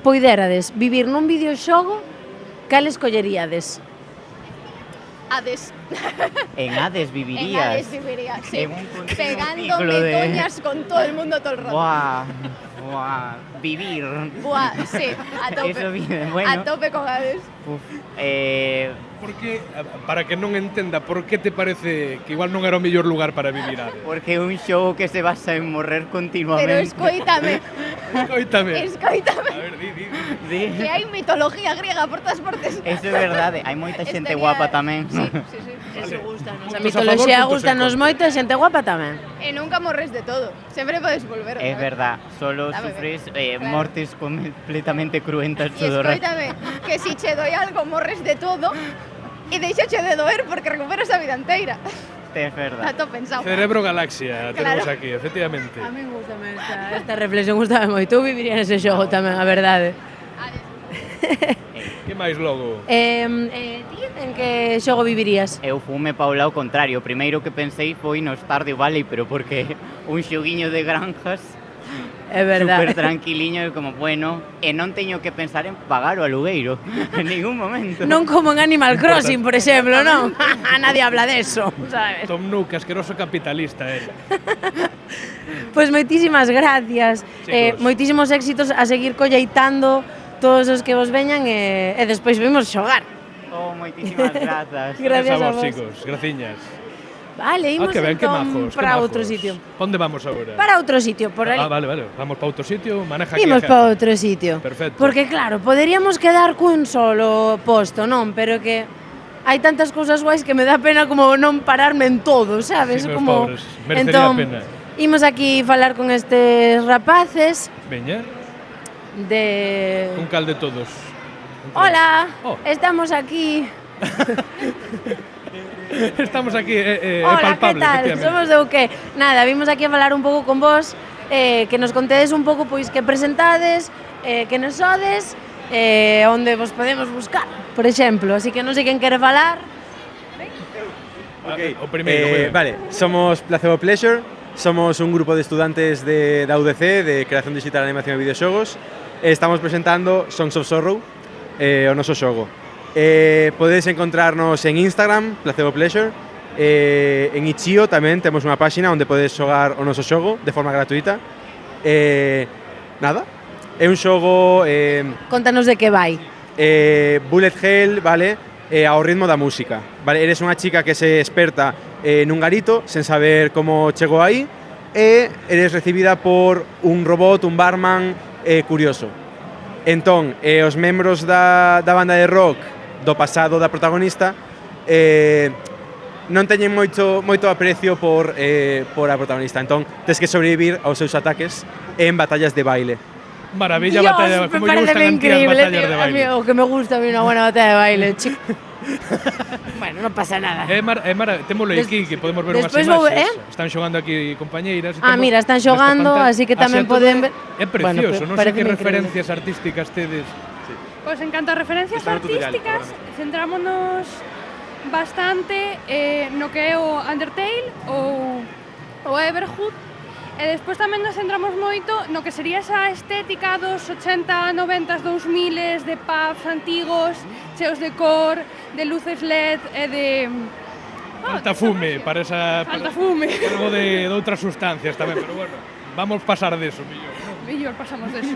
poiderades vivir nun videoxogo, cal escolleríades? Hades. En Hades En vivirías. Hades viviría, sí. En un continuo Pegándome ciclo de- coñas con todo el mundo todo el rato. Buah, vivir. Buah, sí, a tope. Eso viene, bueno. A tope con Hades. Uf, Porque, para que non entenda, por que te parece que igual non era o mellor lugar para vivir Hades? porque é un xogo que se basa en morrer continuamente. Pero escoítame, Escoítame. escoítame. A ver, di. Sí. Que hai mitología griega por todas partes. Eso é verdade, hai moita xente Estaría- guapa tamén. Sí, sí, sí. Eso gustanos. A Puntos a mitoloxía favor, puntos en gustanos contra. moito e xente guapa tamén. E nunca morres de todo. Sempre podes volver. É otra vez. verdad, solo Está moi sufres Claro. mortes completamente cruentas E todo o rato. escoítame, que si che doi algo morres de todo e deixache de doer porque recuperas a vida inteira. É Está verdad. todo pensado. Cerebro Galaxia, tenemos Claro. aquí, efectivamente. A min gustame esta reflexión, gustame moito. Eu viviría nese xogo tamén, a verdade. Que máis logo? Ti en que xogo vivirías? Eu fume pa o lado contrario. O primeiro que pensei foi no Stardew Valley, pero porque un xoguiño de granjas É verdade. super tranquiliño e como, bueno, e non teño que pensar en pagar o alugueiro en ningún momento. Non como en Animal Crossing, por exemplo, non? Nadie habla de eso, sabes? Tom Nook, asqueroso capitalista, él. Pois moitísimas gracias. Chicos. Moitísimos éxitos a seguir colleitando todos os que vos veñan e despois vimos xogar. Oh, moitísimas grazas. Gracias a a vos, vos. chicos, graciñas. Vale, imos que ben, que entón majos, que para majos. outro sitio. Onde vamos agora? Para outro sitio, por aí. Vale, vamos para outro sitio, maneja aquí Imos a para jefa. outro sitio. Perfecto. Porque claro, poderíamos quedar cun solo posto, non? Pero que hai tantas cousas guais que me dá pena como non pararme en todo, sabes? Sí, meus Como pobres, merecería a pena. Imos aquí falar con estes rapaces Veña, de... un cal de todos. Hola, Oh. estamos aquí. Estamos aquí, Hola, palpable, que tal? efectivamente. Somos de UQ. Nada, vimos aquí a falar un pouco con vos, que nos contedes un pouco pois que presentades, que nos sodes, onde vos podemos buscar, por exemplo. Así que non sei quen quere falar. O primeiro, moi ben. Vale, somos Placebo Pleasure, somos un grupo de estudantes da UDC, de Creación Digital, Animación e Videoxogos. Estamos presentando Songs of Sorrow, o noso xogo. Podedes encontrarnos en Instagram, Placebo Pleasure, en Itch.io tamén temos unha páxina onde podedes xogar o noso xogo de forma gratuita. Nada, é un xogo Contanos de que vai. bullet hell, vale, ao ritmo da música. Vale, eres unha chica que se experta nun garito sen saber como chegou aí e eres recibida por un robot, un barman curioso. Entón, os membros da banda de rock do pasado da protagonista non teñen moito aprecio por a protagonista. Entón, tes que sobrevivir aos seus ataques en batallas de baile. Maravilla, Dios, batalla, me como lle parece gustan a ti as increíble, batallas tío. de A mí, baile. o que me gusta a mí unha buena batalla de baile, chico. Bueno, non pasa nada. Témolo aquí, que podemos ver unhas despois vou- imaxes. Están xogando aquí compañeiras. Ah, mira, están xogando, así que tamén poden ver. É precioso, Bueno, non sei que pareceme referencias artísticas tedes. Pois en canto a referencias Está no tutorial, artísticas, centrámonos bastante no que é o Undertale ou o Everhood. E despois tamén nos centramos moito no que sería esa estética dos 80, 90, 2000 de pubs antigos, cheos de cor, de luces LED e de... Falta fume para esa... Falta fume. Algo de outras sustancias tamén, pero bueno, vamos pasar deso, millón. Mellor pasamos deso.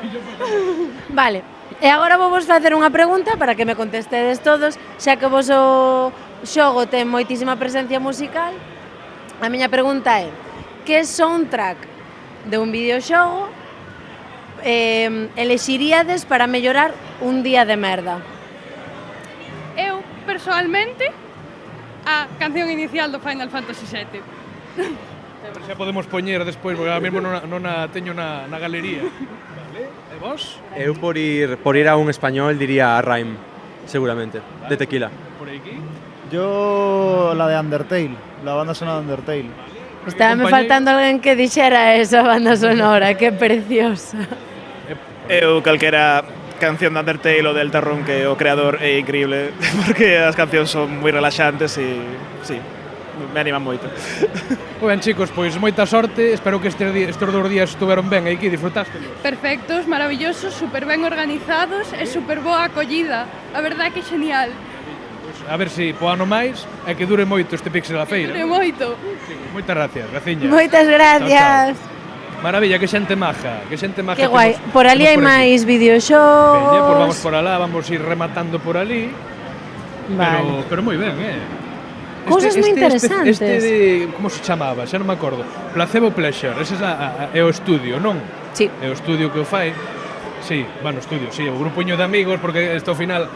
Vale. E agora vou vos facer unha pregunta para que me contestedes todos, xa que o voso xogo ten moitísima presencia musical. A miña pregunta é: que soundtrack de un videoxogo elexiríades para mellorar un día de merda? Eu, persoalmente, a canción inicial do Final Fantasy VII. Xa podemos poñer despois, porque ahora mesmo non a teño na galería. Vale, e vos? Eu por ir a un español diría a Rhyme, seguramente, de Tequila. Por aquí? Yo la de Undertale, la banda sonora de Undertale. Estábame compañeiro? faltando alguén que dixera esa banda sonora, que preciosa. Eu calquera canción de Undertale ou Deltarune, que o creador é increíble, porque as cancións son moi relaxantes e, sí, me animan moito. Moi ben, chicos, pois moita sorte. Espero que estes 2 días estuveron ben aí, que disfrutástelos. Perfectos, maravillosos, super ben organizados e super boa acollida. A verdade que genial. A ver se po ano máis e que dure moito este Pixel a feira. Dure moito. Moitas gracias, Graciña. Moitas gracias. Maravilla, que xente maja, que xente maja. Que guai. temos- Por ali hai temos aquí. máis videoxogos. Veña, pois vamos por alá, vamos ir rematando por ali. Vale. Pero moi ben, Cousas moi interesantes. Este de, como se chamaba? Xa non me acordo. Placebo Pleasure, ese é o estudio, non? Sí. É o estudio que o fai. Sí, bueno, estudio, sí, o grupoño de amigos, porque isto ao final,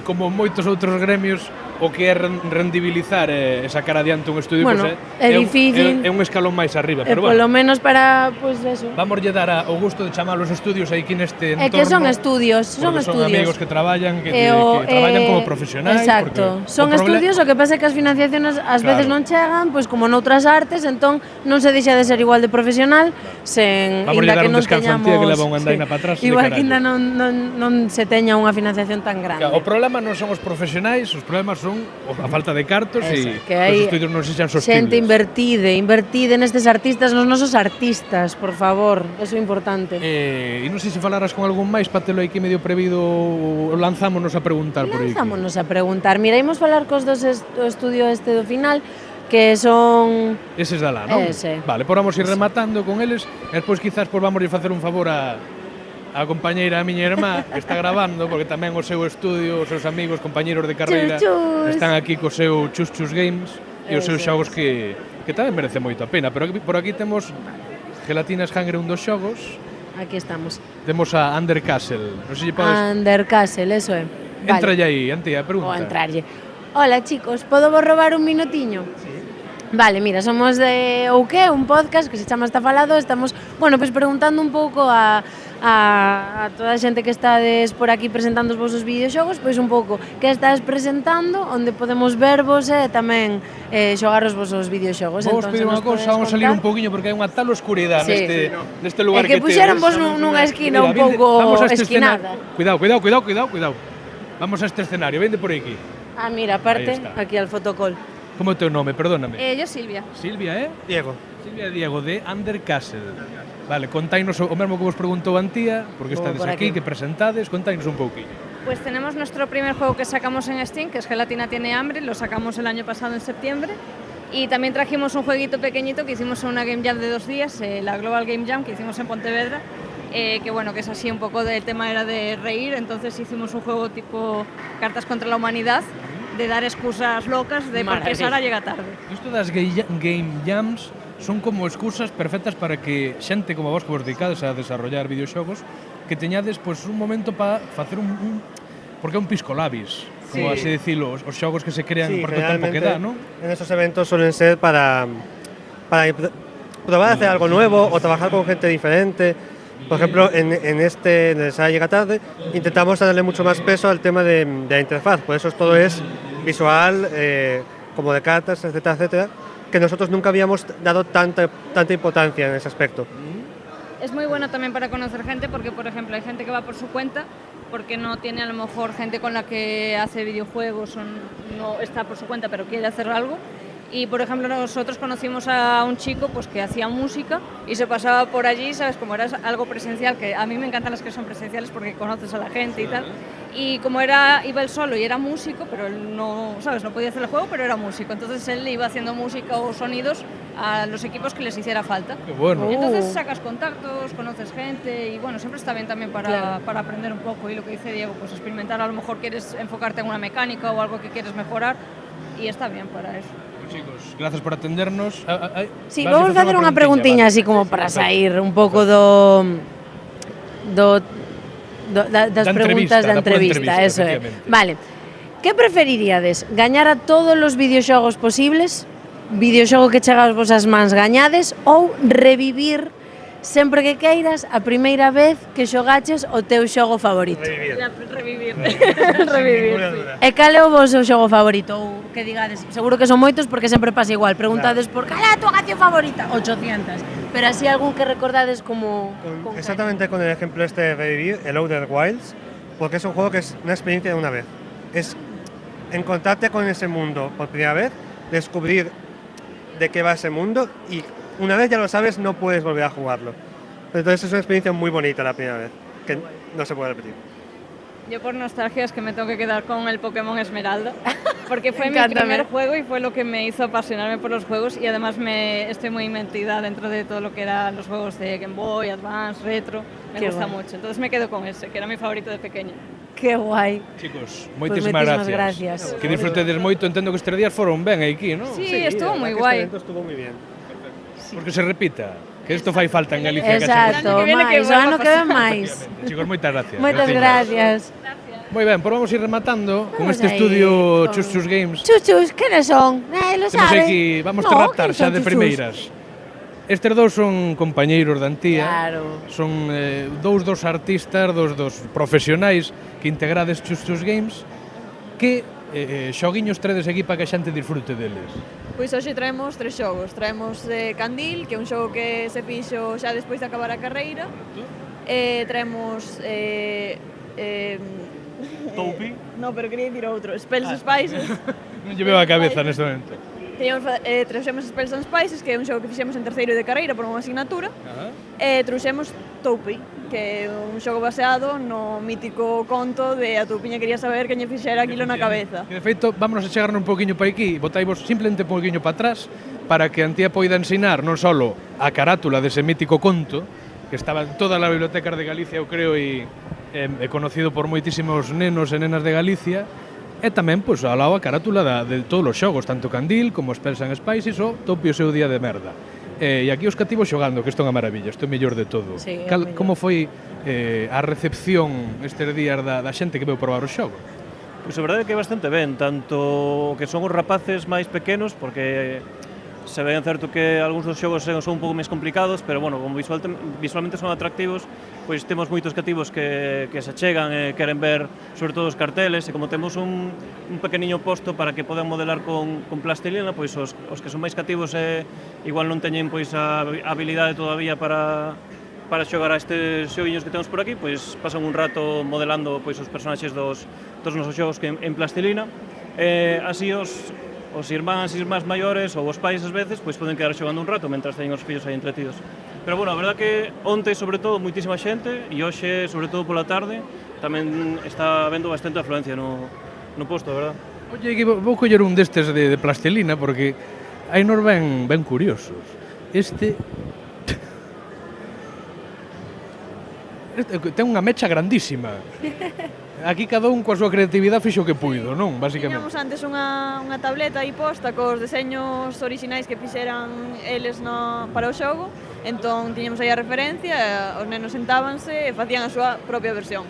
como moitos outros gremios, o que é rendibilizar e sacar adiante un estudio, Bueno, pois é difícil. É un escalón máis arriba, E pero polo bueno. menos para, pois eso. Vamos lle dar o gusto de chamar os estudios aí neste entorno. É que son estudios, son porque estudios. Son amigos que traballan, que E traballan como profesionais. Exacto, porque son o estudios, o que pasa é que as financiacións ás veces non chegan, pois como noutras artes, entón non se deixa de ser igual de profesional sen Vamos inda lle dar que un non descanso a teñamos Antía que leva unha andaina pa atrás de igual que carallo. ainda non se teña unha financiación tan grande. O problema non son os profesionais, os problemas son a falta de cartos Eso, e que os hai estudios non sexan xente sostibles. invertide nestes artistas, nos nosos artistas, por favor, eso é importante. E non sei se falaras con algún máis para telo aquí medio prevido ou lanzámonos a preguntar por aí. Lanzámonos a preguntar. Mira, imos falar cos dos do estudio este do final, que son... Eses da lá, non? Ese. Vale, por vamos ir rematando con eles e despois quizás vamos a facer un favor a compañeira, a miña irmá, que está grabando, porque tamén o seu estudio, os seus amigos, compañeiros de carreira, Chus. están aquí co seu Chus Games e os seus Eso. xogos que tamén merece moito a pena. Pero por aquí temos Gelatinas Hunger, un dos xogos. Aquí estamos. Temos a Undercastle. Non sei se podes... Undercastle, eso é. Entralle aí, Antía, Vou pregunta. entrarlle. Hola chicos, podo vos robar un minutiño? Vale, mira, somos de Ouque, un podcast que se chama Está Falado. Estamos, bueno, pois preguntando un pouco a toda a xente que estades por aquí presentando os vosos videoxogos, pois un pouco que estades presentando, onde podemos vervos e tamén xogar os vosos videoxogos. Vamos pedir unha cousa, vamos salir un pouquiño porque hai unha tal oscuridade neste lugar que puxeron vos nunha esquina un pouco esquinada. Cuidado. Vamos a este escenario, vende por aquí. Ah, mira, aparte, aquí al fotocall. Como é o teu nome? Perdóname. Yo Silvia. Silvia, Diego. Silvia e Diego de Undercastle. Vale, containos o mesmo que vos preguntou Antía, porque estades aquí, que presentades, containos un pouquinho. Pues tenemos nuestro primer juego que sacamos en Steam, que es Gelatina tiene hambre, lo sacamos el año pasado en septiembre. Y también trajimos un jueguito pequeñito que hicimos en una Game Jam de 2 días, la Global Game Jam que hicimos en Pontevedra, que bueno, que es así un poco del tema era de reír, entonces hicimos un juego tipo Cartas contra la Humanidad, de dar excusas locas de por qué Sara llega tarde. Isto das Game Jams son como excusas perfectas para que xente como vos que vos dedicades a desarrollar videoxogos que teñades pois, un momento para facer porque é un piscolabis, como así decirlo, os xogos que se crean por todo o tempo que dá, ¿no? En esos eventos suelen ser para probar a hacer algo nuevo o trabajar con gente diferente. Por ejemplo, en el Sara llega tarde, intentamos darle mucho más peso al tema de la interfaz, por eso todo es visual, como de cartas, etcétera, etcétera, que nosotros nunca habíamos dado tanta importancia en ese aspecto. Es muy bueno también para conocer gente porque, por ejemplo, hay gente que va por su cuenta porque no tiene a lo mejor gente con la que hace videojuegos o no está por su cuenta pero quiere hacer algo. Y, por ejemplo, nosotros conocimos a un chico pues, que hacía música y se pasaba por allí, ¿sabes? Como era algo presencial, que a mí me encantan las que son presenciales porque conoces a la gente y tal. Y como iba él solo y era músico, pero él no, ¿sabes? No podía hacer el juego, pero era músico. Entonces él le iba haciendo música o sonidos a los equipos que les hiciera falta. Qué bueno. Y entonces sacas contactos, conoces gente y, bueno, siempre está bien también para aprender un poco. Y lo que dice Diego, pues experimentar, a lo mejor quieres enfocarte en una mecánica o algo que quieres mejorar y está bien para eso. Chicos, gracias por atendernos. Sí, vamos a facer unha preguntiña así como para sair un pouco das preguntas da entrevista, eso é. Vale. Que preferiríades? Gañar a todos os videoxogos posibles? Videoxogo que chega aos vosas mans gañades ou revivir sempre que queiras a primeira vez que xogaches o teu xogo favorito? Revivir. E cal é o vosso xogo favorito? Ou que digades, seguro que son moitos porque sempre pasa igual. Preguntades por cal é a tua canción favorita? 800. Pero así algún que recordades como... Exactamente con el ejemplo este de Revivir, el Outer Wilds, porque es un juego que es una experiencia de una vez. Es encontrarte con ese mundo por primera vez, descubrir de qué va ese mundo y una vez ya lo sabes, no puedes volver a jugarlo. Entonces es una experiencia muy bonita la primera vez, que no se puede repetir. Yo por nostalgia es que me tengo que quedar con el Pokémon Esmeralda, porque fue mi primer juego y fue lo que me hizo apasionarme por los juegos y además estoy muy metida dentro de todo lo que eran los juegos de Game Boy, Advance, Retro, me gusta mucho. Entonces me quedo con ese, que era mi favorito de pequeña. Qué guai. Chicos, moitísimas gracias. Que disfrutedes moito, entendo que estes días foron ben aquí, ¿no? Sí, estuvo muy guai. Este evento estuvo muy bien. Porque se repita, que isto fai falta en Galicia. Exacto, máis, o ano que ven máis. Chicos, moitas gracias. Moitas gracias. Moi ben, pues vamos a ir rematando con este estudio Chus Games. Chus, quenes son? Lo Temos sabe. aquí, vamos a tratar xa de primeiras. Estes dous son compañeiros de Antía. Claro. Son dous artistas, dos profesionais que integrades Chus Games que xoguiños tredes aquí para que a xente disfrute deles. Pois hoxe traemos 3 xogos. Traemos Candil, que é un xogo que se fixo xa despois de acabar a carreira. Traemos Toupi? No, pero quería dicir outro. Spells and Spices. Non lle veo a cabeza neste momento. Trouxemos Spells and Spices, que é un xogo que fixemos en terceiro de carreira por unha asignatura. Trouxemos Toupi, que é un xogo baseado no mítico conto de a toupiña quería saber quen lle fixera aquilo na cabeza. De feito, vámonos a chegar un poquinho para aquí, botaivos simplemente un poquinho para atrás para que Antía poida ensinar non só a carátula dese mítico conto que estaba en toda a biblioteca de Galicia, eu creo, e conocido por moitísimos nenos e nenas de Galicia, e tamén, pois, ao lado a carátula de todos os xogos, tanto Candil como Spells and Spices ou Topi o seu día de merda. E aquí os cativo xogando, que isto é unha maravilla, isto é o mellor de todo. Sí, Como foi a recepción estes días da xente que veu probar o xogo? Pois a verdade é que bastante ben, tanto que son os rapaces máis pequenos, porque se ven certo que algúns dos xogos son un pouco máis complicados, pero bueno, como visualmente son atractivos, pois temos moitos cativos que se chegan e queren ver sobre todo os carteles, e como temos un pequeniño posto para que podan modelar con plastilina, pois os que son máis cativos igual non teñen pois a habilidade todavía para xogar a estes xoguiños que temos por aquí, pois pasan un rato modelando pois os personaxes dos nosos xogos que en plastilina. Así os irmáns e irmás maiores ou os pais ás veces pois poden quedar xogando un rato mentras teñen os fillos aí entretidos. Pero bueno, a verdad que onte sobre todo moitísima xente e hoxe sobre todo pola tarde tamén está habendo bastante afluencia no posto, a verdad. Oye, que vou coller un destes de plastilina porque hai nos ben curiosos. Este ten unha mecha grandísima. Aquí cada un coa súa creatividade fixo o que puido, non? Basicamente. Tiñamos antes unha tableta aí posta cos deseños orixinais que fixeran eles para o xogo, entón tiñamos aí a referencia, os nenos sentábanse e facían a súa propia versión.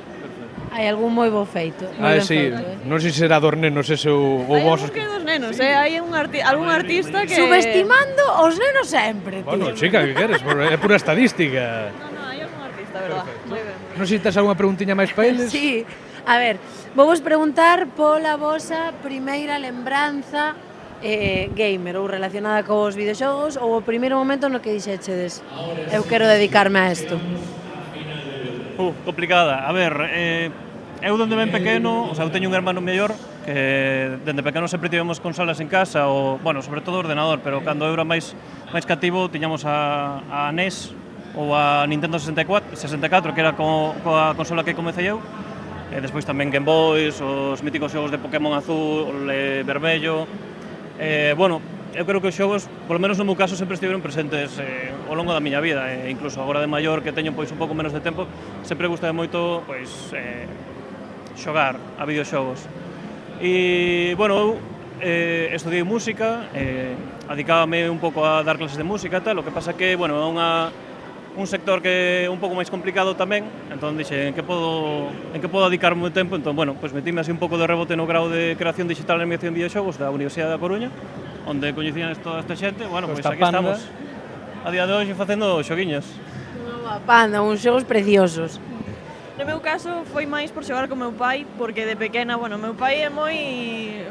Hai algún moi bo feito. Sí, non sei se será dos nenos ese ou vos. Hai algún dos nenos, hai algún artista que... Subestimando os nenos sempre, tío. Bueno, chica, que queres? É pura estadística. No, hai algún artista, verdad. Moi ben. Non sei se tes algunha preguntiña máis para eles? Sí. A ver, vou vos preguntar pola vosa primeira lembranza gamer ou relacionada cos videoxogos ou o primeiro momento no que dixechedes eu quero dedicarme a isto. Complicada. A ver, eu donde ben pequeno, o sea, eu teño un hermano mellor que dende pequeno sempre tivemos consolas en casa ou, bueno, sobre todo ordenador, pero cando eu era máis cativo tiñamos a NES ou a Nintendo 64, que era coa consola que comecei eu. E despois tamén Game Boys, os míticos xogos de Pokémon Azul, Vermello. Bueno, eu creo que os xogos, polo menos no meu caso, sempre estiveron presentes ao longo da miña vida. Incluso agora de maior, que teño pois un pouco menos de tempo, sempre gustaba moito pois xogar a videoxogos. E, bueno, eu estudiei música, adicábame un pouco a dar clases de música e tal, o que pasa que, bueno, é un sector que é un pouco máis complicado tamén, entón dixe, en que podo dedicarme o tempo, entón, bueno, pois metíme así un pouco de rebote no grau de creación digital e animación de videoxogos da Universidade da Coruña, onde coñecían toda esta xente, bueno, pois aquí estamos, a día de hoxe facendo xoguiños. Unha panda, uns xogos preciosos. No meu caso foi máis por xogar con meu pai, porque de pequena, bueno, meu pai é moi...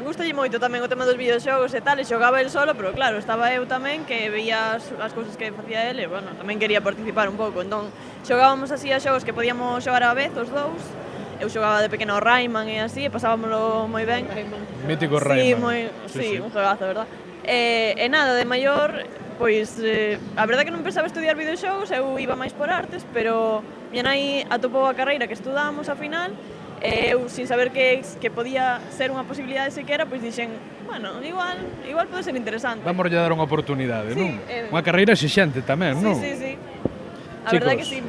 gustalle moito tamén o tema dos videoxogos e tal, e xogaba el solo, pero claro, estaba eu tamén que veía as cousas que facía ele, e, bueno, tamén quería participar un pouco, entón xogábamos así a xogos que podíamos xogar á vez, os dous. Eu xogaba de pequeno Rayman e así, e pasábamolo moi ben. Mítico Rayman. Sí, un jogazo, verdad. E nada, de maior, pois, a verdade que non pensaba estudiar videoxogos, eu iba máis por artes, pero miña nai atopou a carreira que estudamos ao final, e eu, sin saber que podía ser unha posibilidade sequera, pois dixen, bueno, igual pode ser interesante. Vamos a dar unha oportunidade, non? Unha carreira exixente tamén, non? Sí. A verdade que sí.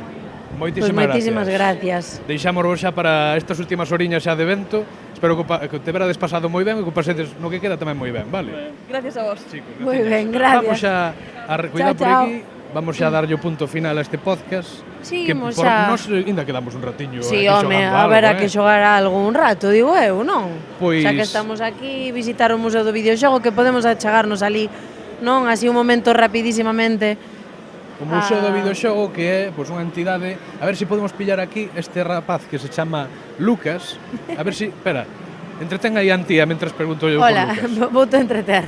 Moitísimas gracias. Deixámosvos xa para estas últimas oriñas xa de evento. Espero que te verades pasado moi ben e que pasedes no que queda tamén moi ben, vale? Gracias a vos. Moi ben, gracias. Vamos xa a cuidar por aquí. Vamos xa a darlle o punto final a este podcast. Sí, que imos por xa. Nos ainda quedamos un ratiño sí, aquí home, xogando a ver, algo, a que xogar algún rato, digo eu, non? Pois... Xa que estamos aquí, visitar o Museo do Videoxogo, que podemos achegarnos ali, non? Así un momento rapidísimamente. O Museo do Videoxogo, que é pois, unha entidade... A ver se podemos pillar aquí este rapaz que se chama Lucas. A ver se... Espera, entretén aí a Antía mentras pregunto eu por Lucas. Hola, vou-te entreter.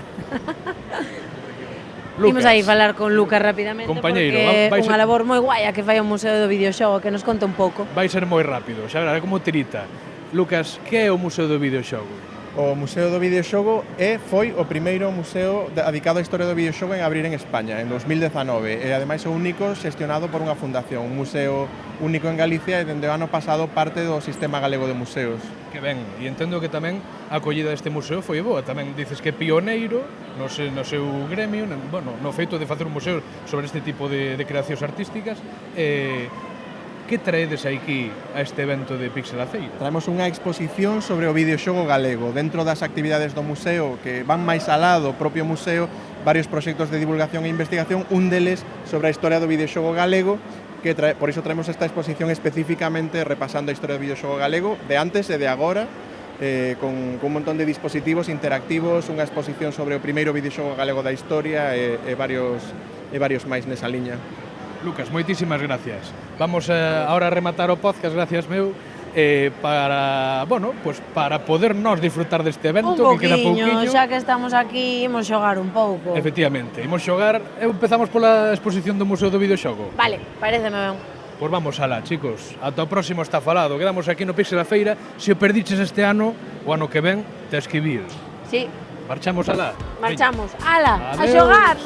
Imos aí falar con Lucas rapidamente, compañeiro, porque é unha labor moi guai a que fai o Museo do Videoxogo, que nos conta un pouco. Vai ser moi rápido, xa verá, é como tirita. Lucas, que é o Museo do Videoxogo? O Museo do Videoxogo foi o primeiro museo dedicado á historia do videoxogo en abrir en España, en 2019, e ademais é o único xestionado por unha fundación, un museo único en Galicia e dende o ano pasado parte do sistema galego de museos. Que ben, e entendo que tamén a acollida deste museo foi boa, tamén dices que é pioneiro no seu gremio, bueno, no feito de facer un museo sobre este tipo de creacións artísticas. Que traedes aquí a este evento de Pixel Aceira? Traemos unha exposición sobre o videoxogo galego. Dentro das actividades do museo, que van máis alá do propio museo, varios proxectos de divulgación e investigación, un deles sobre a historia do videoxogo galego, que por iso traemos esta exposición especificamente repasando a historia do videoxogo galego, de antes e de agora, con un montón de dispositivos interactivos, unha exposición sobre o primeiro videoxogo galego da historia e varios máis nesa liña. Lucas, moitísimas gracias. Vamos ahora a rematar o podcast, gracias meu, para poder nós disfrutar deste evento que queda pouquiño. Xa que estamos aquí, imos xogar un pouco. Efectivamente, imos xogar. Empezamos pola exposición do Museo do Videoxogo. Vale, pareceme ben. Pois vamos alá, chicos. Ata o próximo Está Falado. Quedamos aquí no Pixel da Feira. Se o perdiches este ano, o ano que ven, tes que vir. Sí. Marchamos alá. Marchamos. Ala, a Adeus. xogar.